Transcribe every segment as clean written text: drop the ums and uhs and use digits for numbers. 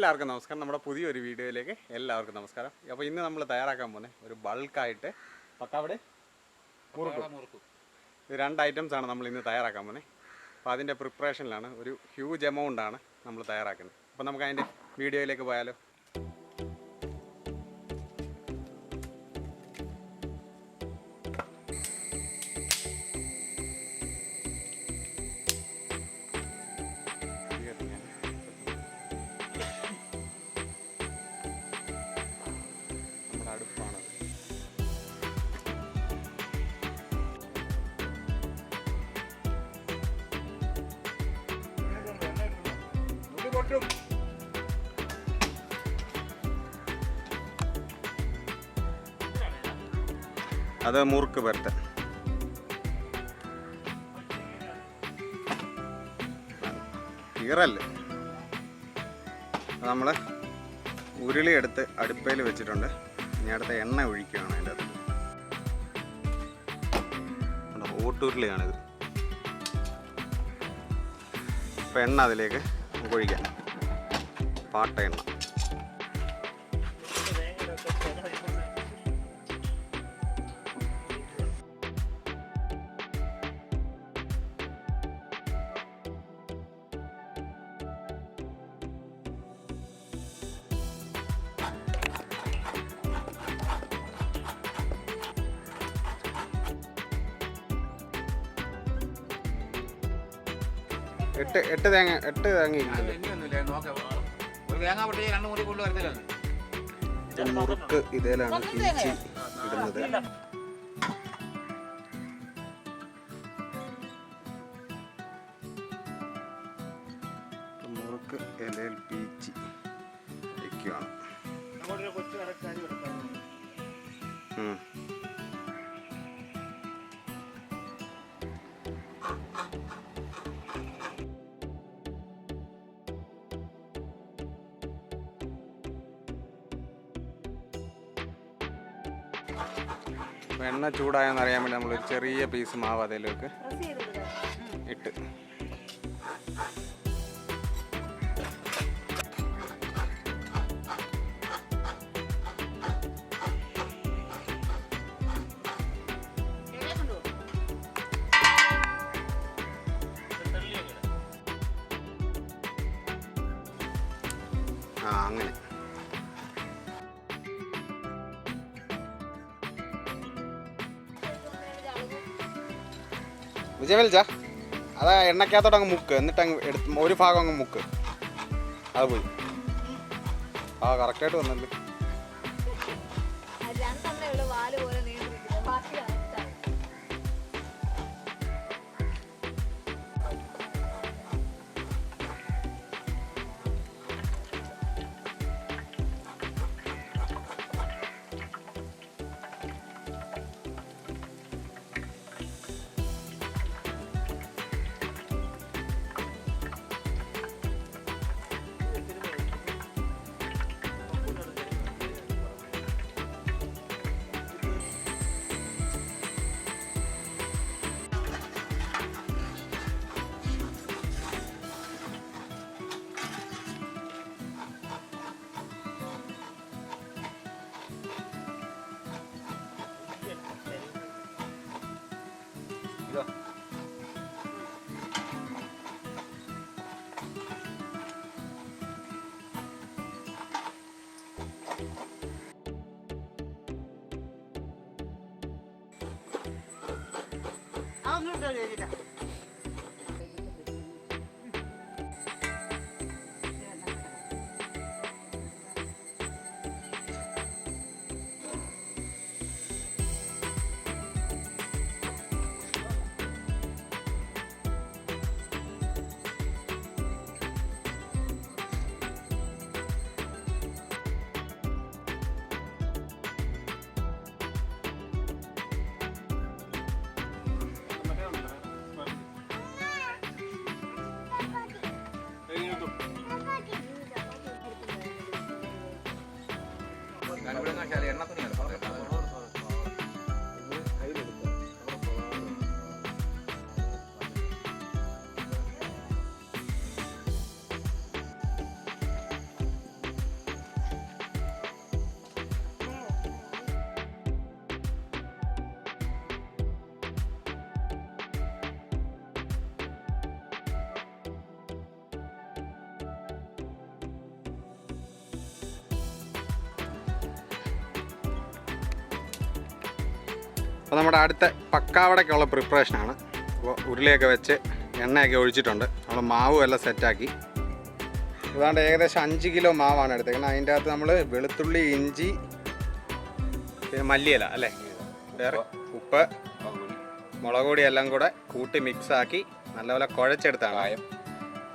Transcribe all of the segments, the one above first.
എല്ലാവർക്കും നമസ്കാരം. നമ്മുടെ പുതിയൊരു വീഡിയോയിലേക്ക് എല്ലാവർക്കും നമസ്കാരം. അപ്പോൾ ഇന്ന് നമ്മൾ തയ്യാറാക്കാൻ പോകുന്നത് ഒരു ബൾക്കായിട്ട് പക്കാവടെ മുറുക്കു, ഇത് 2 ഐറ്റംസാണ് നമ്മൾ ഇന്ന് തയ്യാറാക്കാൻ പോകുന്നത്. അപ്പോൾ അതിൻ്റെ പ്രിപ്പറേഷനിലാണ്. ഒരു ഹ്യൂജ് എമൗണ്ടാണ് നമ്മൾ തയ്യാറാക്കുന്നത്. അപ്പോൾ നമുക്ക് അതിൻ്റെ വീഡിയോയിലേക്ക് പോയാലോ. അത് മുറുക്ക് പരത്ത ഈറല്ലേ. നമ്മൾ ഉരുളി എടുത്ത് അടുപ്പയിൽ വെച്ചിട്ടുണ്ട്. ഇനി അടുത്ത എണ്ണ ഒഴിക്കുകയാണ്. അതിൻ്റെ അകത്ത് ഓട്ടുരുളിയാണിത്. അപ്പോൾ എണ്ണ അതിലേക്ക് ഒഴിക്കാം. പാട്ട എണ്ണ. എട്ട് തേങ്ങ മുറുക്ക് ഇതിലാണ് പീച്ചി ഇടുന്നത്. മുറുക്ക് ഇലയിൽ പീച്ചി വയ്ക്കുകയാണ്. എണ്ണ ചൂടായെന്ന് അറിയാൻ വേണ്ടി നമ്മളൊരു ചെറിയ പീസ് മാവ് അതിലേക്ക് ഇട്ട് അങ്ങനെ വിജയ വലിച്ചാ അതാ എണ്ണക്കകത്തോട്ട് അങ്ങ് മുക്ക്. എന്നിട്ട് അങ്ങ് എടുത്ത് ഒരു ഭാഗം അങ്ങ് മുക്ക്. അത് പോയി. കറക്റ്റായിട്ട് വന്നല്ലേ. അപ്പോൾ നമ്മുടെ അടുത്ത പക്കാവടയ്ക്കുള്ള പ്രിപ്പറേഷനാണ്. അപ്പോൾ ഉരുളിയൊക്കെ വെച്ച് എണ്ണയൊക്കെ ഒഴിച്ചിട്ടുണ്ട്. നമ്മൾ മാവും എല്ലാം സെറ്റാക്കി. അതുകൊണ്ട് ഏകദേശം 5 കിലോ മാവാണ് എടുത്തേക്കുന്നത്. അതിൻ്റെ അകത്ത് നമ്മൾ വെളുത്തുള്ളി, ഇഞ്ചി, പിന്നെ മല്ലിയില അല്ലേ, വേറെ ഉപ്പ്, മുളക് പൊടി എല്ലാം കൂടെ കൂട്ടി മിക്സാക്കി നല്ലപോലെ കുഴച്ചെടുത്താണ്.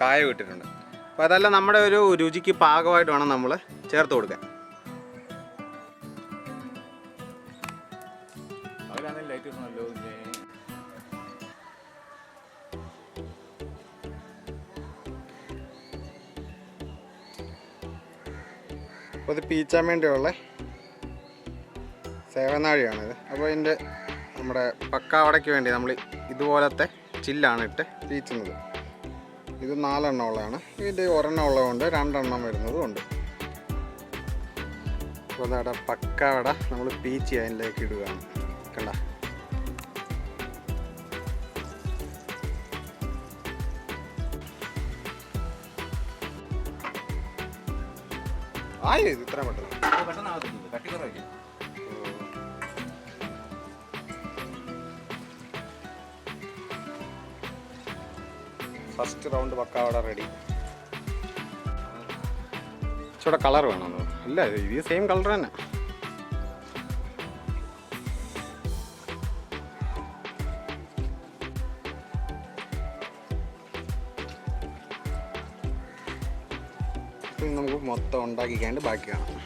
കായം ഇട്ടിട്ടുണ്ട്. അപ്പോൾ അതെല്ലാം നമ്മുടെ ഒരു രുചിക്ക് പാകമായിട്ട് വേണം നമ്മൾ ചേർത്ത് കൊടുക്കാൻ. അപ്പോൾ ഇത് പീച്ചാൻ വേണ്ടിയുള്ള സേവനാഴിയാണിത്. അപ്പോൾ ഇതിൻ്റെ നമ്മുടെ പക്കാവടയ്ക്ക് വേണ്ടി നമ്മൾ ഇതുപോലത്തെ ചില്ലാണ് ഇട്ട് പീച്ചുന്നത്. ഇത് 4 എണ്ണം ഉള്ളതാണ്. ഇതിൻ്റെ ഒരെണ്ണം ഉള്ളതുകൊണ്ട് 2 എണ്ണം വരുന്നതും ഉണ്ട്. അപ്പോൾ അതാടെ പക്കാവട നമ്മൾ പീച്ച് അതിലേക്ക് ഇടുകയാണ്. കണ്ട ആയി ഇത്ര പെട്ടെന്ന് ഫസ്റ്റ് റൗണ്ട് പക്കാവട റെഡി. ഇച്ചിരി കളർ വേണമെന്ന്. ഇല്ല, ഇത് സെയിം കളർ തന്നെ. നമുക്ക് മൊത്തം ഉണ്ടാക്കിക്കാണ്ട് ബാക്കി കാണാം.